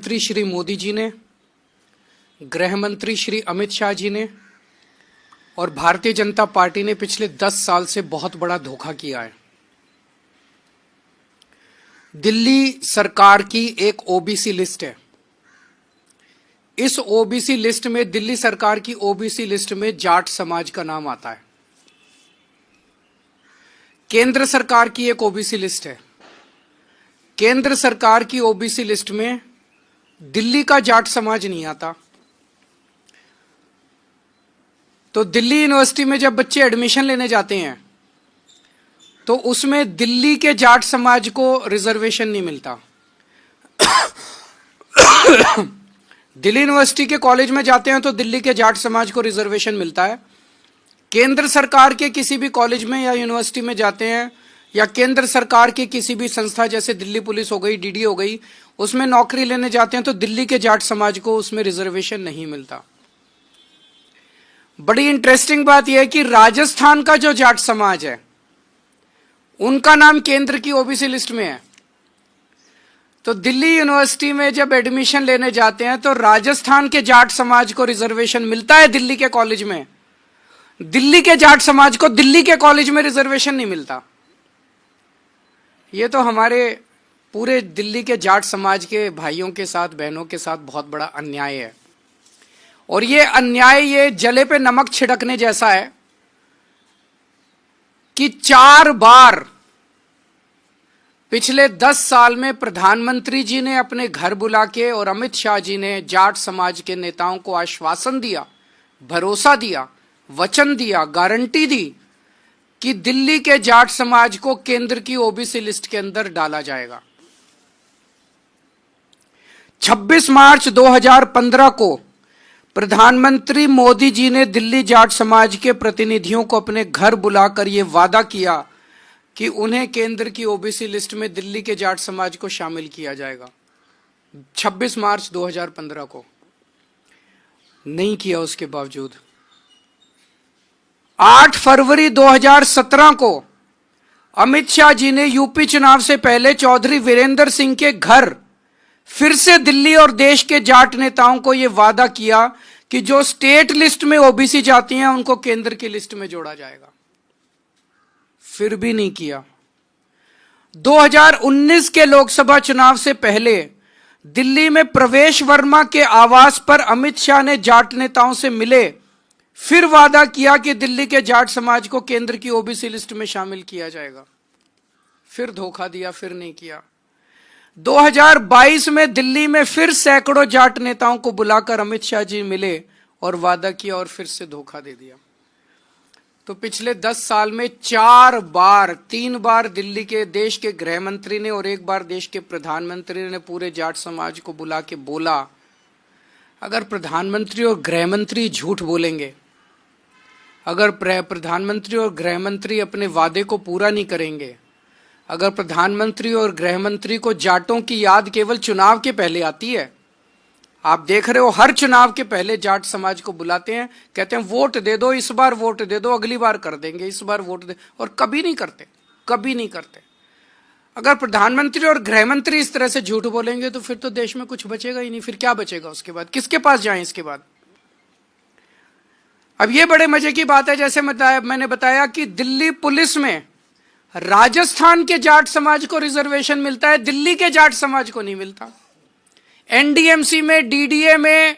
मंत्री श्री मोदी जी ने, गृह मंत्री श्री अमित शाह जी ने और भारतीय जनता पार्टी ने पिछले 10 साल से बहुत बड़ा धोखा किया है। दिल्ली सरकार की एक ओबीसी लिस्ट है। इस ओबीसी लिस्ट में, दिल्ली सरकार की ओबीसी लिस्ट में जाट समाज का नाम आता है। केंद्र सरकार की एक ओबीसी लिस्ट है। केंद्र सरकार की ओबीसी लिस्ट में दिल्ली का जाट समाज नहीं आता। तो दिल्ली यूनिवर्सिटी में जब बच्चे एडमिशन लेने जाते हैं तो उसमें दिल्ली के जाट समाज को रिजर्वेशन नहीं मिलता। दिल्ली यूनिवर्सिटी के कॉलेज में जाते हैं तो दिल्ली के जाट समाज को रिजर्वेशन मिलता है। केंद्र सरकार के किसी भी कॉलेज में या यूनिवर्सिटी में जाते हैं या केंद्र सरकार की किसी भी संस्था जैसे दिल्ली पुलिस हो गई, डीडी हो गई, उसमें नौकरी लेने जाते हैं तो दिल्ली के जाट समाज को उसमें रिजर्वेशन नहीं मिलता। बड़ी इंटरेस्टिंग बात यह है कि राजस्थान का जो जाट समाज है उनका नाम केंद्र की ओबीसी लिस्ट में है। तो दिल्ली यूनिवर्सिटी में जब एडमिशन लेने जाते हैं तो राजस्थान के जाट समाज को रिजर्वेशन मिलता है दिल्ली के कॉलेज में। दिल्ली के जाट समाज को दिल्ली के कॉलेज में रिजर्वेशन नहीं मिलता। यह तो हमारे पूरे दिल्ली के जाट समाज के भाइयों के साथ, बहनों के साथ बहुत बड़ा अन्याय है। और ये अन्याय ये जले पे नमक छिड़कने जैसा है कि 4 बार पिछले 10 साल में प्रधानमंत्री जी ने अपने घर बुला के और अमित शाह जी ने जाट समाज के नेताओं को आश्वासन दिया, भरोसा दिया, वचन दिया, गारंटी दी कि दिल्ली के जाट समाज को केंद्र की ओबीसी लिस्ट के अंदर डाला जाएगा। 26 मार्च 2015 को प्रधानमंत्री मोदी जी ने दिल्ली जाट समाज के प्रतिनिधियों को अपने घर बुलाकर यह वादा किया कि उन्हें केंद्र की ओबीसी लिस्ट में दिल्ली के जाट समाज को शामिल किया जाएगा। 26 मार्च 2015 को नहीं किया। उसके बावजूद 8 फरवरी 2017 को अमित शाह जी ने यूपी चुनाव से पहले चौधरी वीरेंद्र सिंह के घर फिर से दिल्ली और देश के जाट नेताओं को यह वादा किया कि जो स्टेट लिस्ट में ओबीसी जाती हैं उनको केंद्र की लिस्ट में जोड़ा जाएगा। फिर भी नहीं किया। 2019 के लोकसभा चुनाव से पहले दिल्ली में प्रवेश वर्मा के आवास पर अमित शाह ने जाट नेताओं से मिले, फिर वादा किया कि दिल्ली के जाट समाज को केंद्र की ओबीसी लिस्ट में शामिल किया जाएगा। फिर धोखा दिया, फिर नहीं किया। 2022 में दिल्ली में फिर सैकड़ों जाट नेताओं को बुलाकर अमित शाह जी मिले और वादा किया और फिर से धोखा दे दिया। तो पिछले 10 साल में 4 बार, 3 बार दिल्ली के देश के गृह मंत्री ने और 1 बार देश के प्रधानमंत्री ने पूरे जाट समाज को बुला के बोला, अगर प्रधानमंत्री और गृह मंत्री झूठ बोलेंगे, अगर प्रधानमंत्री और गृह मंत्री अपने वादे को पूरा नहीं करेंगे, अगर प्रधानमंत्री और गृह मंत्री को जाटों की याद केवल चुनाव के पहले आती है, आप देख रहे हो हर चुनाव के पहले जाट समाज को बुलाते हैं, कहते हैं वोट दे दो, इस बार वोट दे दो, अगली बार कर देंगे, इस बार वोट दे, और कभी नहीं करते, कभी नहीं करते। अगर प्रधानमंत्री और गृह मंत्री इस तरह से झूठ बोलेंगे तो फिर तो देश में कुछ बचेगा ही नहीं। फिर क्या बचेगा उसके बाद? किसके पास जाएं इसके बाद? अब ये बड़े मजे की बात है, जैसे मैंने बताया कि दिल्ली पुलिस में राजस्थान के जाट समाज को रिजर्वेशन मिलता है, दिल्ली के जाट समाज को नहीं मिलता। एनडीएमसी में, डीडीए में,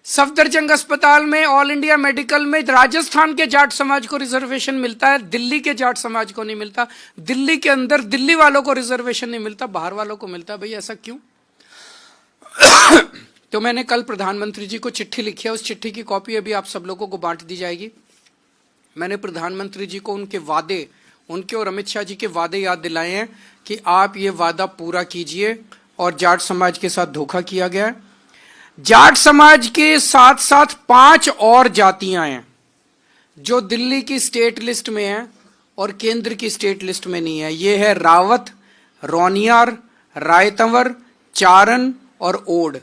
सफदरजंग अस्पताल में, ऑल इंडिया मेडिकल में राजस्थान के जाट समाज को रिजर्वेशन मिलता है, दिल्ली के जाट समाज को नहीं मिलता। दिल्ली के अंदर दिल्ली वालों को रिजर्वेशन नहीं मिलता, बाहर वालों को मिलता है। भाई ऐसा क्यों? तो मैंने कल प्रधानमंत्री जी को चिट्ठी लिखी है, उस चिट्ठी की कॉपी अभी आप सब लोगों को बांट दी जाएगी। मैंने प्रधानमंत्री जी को उनके वादे, उनके और अमित शाह जी के वादे याद दिलाए हैं कि आप ये वादा पूरा कीजिए और जाट समाज के साथ धोखा किया गया है। जाट समाज के साथ साथ 5 और जातियां हैं जो दिल्ली की स्टेट लिस्ट में हैं और केंद्र की स्टेट लिस्ट में नहीं है। ये है रावत, रोनियार, रायतंवर, चारण और ओड।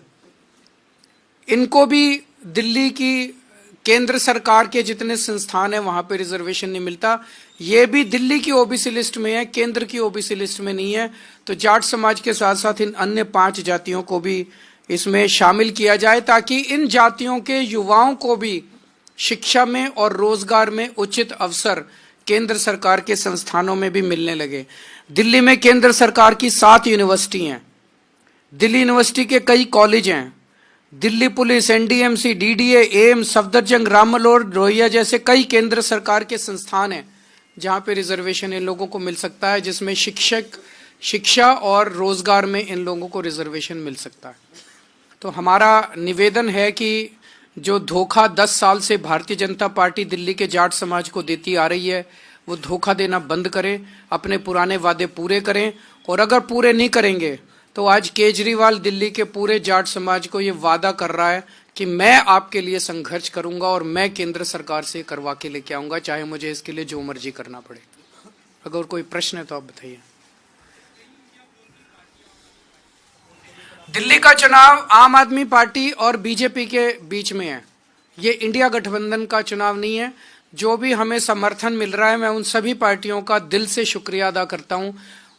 इनको भी दिल्ली की केंद्र सरकार के जितने संस्थान हैं वहां पे रिजर्वेशन नहीं मिलता। ये भी दिल्ली की ओबीसी लिस्ट में है, केंद्र की ओबीसी लिस्ट में नहीं है। तो जाट समाज के साथ साथ इन अन्य 5 जातियों को भी इसमें शामिल किया जाए, ताकि इन जातियों के युवाओं को भी शिक्षा में और रोजगार में उचित अवसर केंद्र सरकार के संस्थानों में भी मिलने लगे। दिल्ली में केंद्र सरकार की 7 यूनिवर्सिटी हैं, दिल्ली यूनिवर्सिटी के कई कॉलेज हैं, Delhi police, NDMC, DDA, AIIMS, Safdarjung, Ram Manohar Lohia जैसे कई केंद्र सरकार के संस्थान हैं जहां पे रिजर्वेशन इन लोगों को मिल सकता है, जिसमें शिक्षा और रोजगार में इन लोगों को रिजर्वेशन मिल सकता है। तो हमारा निवेदन है कि जो धोखा 10 साल से भारतीय जनता पार्टी दिल्ली के जाट समाज को देती आ रही है, वो धोखा देना बंद करें, अपने पुराने वादे पूरे करें। और अगर पूरे नहीं करेंगे तो आज केजरीवाल दिल्ली के पूरे जाट समाज को ये वादा कर रहा है कि मैं आपके लिए संघर्ष करूंगा और मैं केंद्र सरकार से करवा के लेके आऊंगा, चाहे मुझे इसके लिए जो मर्जी करना पड़े। अगर कोई प्रश्न है तो आप बताइए। दिल्ली का चुनाव आम आदमी पार्टी और बीजेपी के बीच में है, ये इंडिया गठबंधन का चुनाव नहीं है। जो भी हमें समर्थन मिल रहा है, मैं उन सभी पार्टियों का दिल से शुक्रिया अदा करता हूं।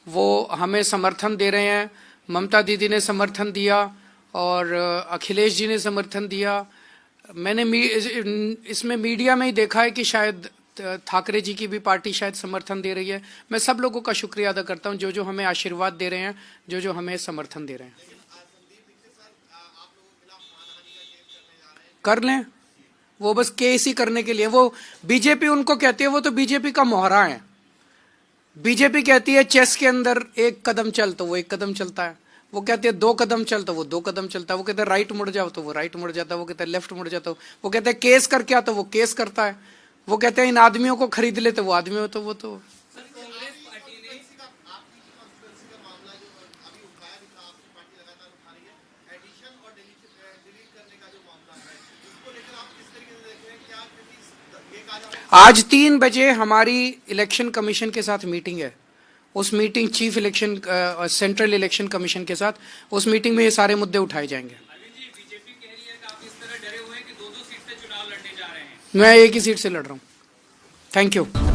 वो हमें समर्थन दे रहे हैं। ममता दीदी ने समर्थन दिया और अखिलेश जी ने समर्थन दिया। मैंने इसमें मीडिया में ही देखा है कि शायद ठाकरे जी की भी पार्टी शायद समर्थन दे रही है। मैं सब लोगों का शुक्रिया अदा करता हूं, जो हमें आशीर्वाद दे रहे हैं, जो हमें समर्थन दे रहे हैं। कर लें, वो बस केस ही करने के लिए। वो बीजेपी उनको कहती है, वो तो बीजेपी का मोहरा है। बीजेपी कहती है चेस के अंदर 1 कदम चल तो वो 1 कदम चलता है, वो कहते हैं 2 कदम चल तो वो 2 कदम चलता है, वो कहते हैं राइट मुड़ जाओ तो वो राइट मुड़ जाता है, वो कहते हैं लेफ्ट मुड़ जाता है, वो कहते हैं केस कर क्या तो वो केस करता है, वो कहते हैं इन आदमियों को खरीद ले तो वो आदमी तो वो तो। आज 3 बजे हमारी इलेक्शन कमीशन के साथ मीटिंग है। उस meeting chief election central election commission के साथ, उस मीटिंग में ये सारे मुद्दे उठाए जाएंगे। बीजेपी कह रही है कि आप इस तरह डरे हुए हैं कि 2-2 सीट से चुनाव लड़ने जा रहे हैं। मैं एक ही सीट से लड़ रहा हूँ। Thank you.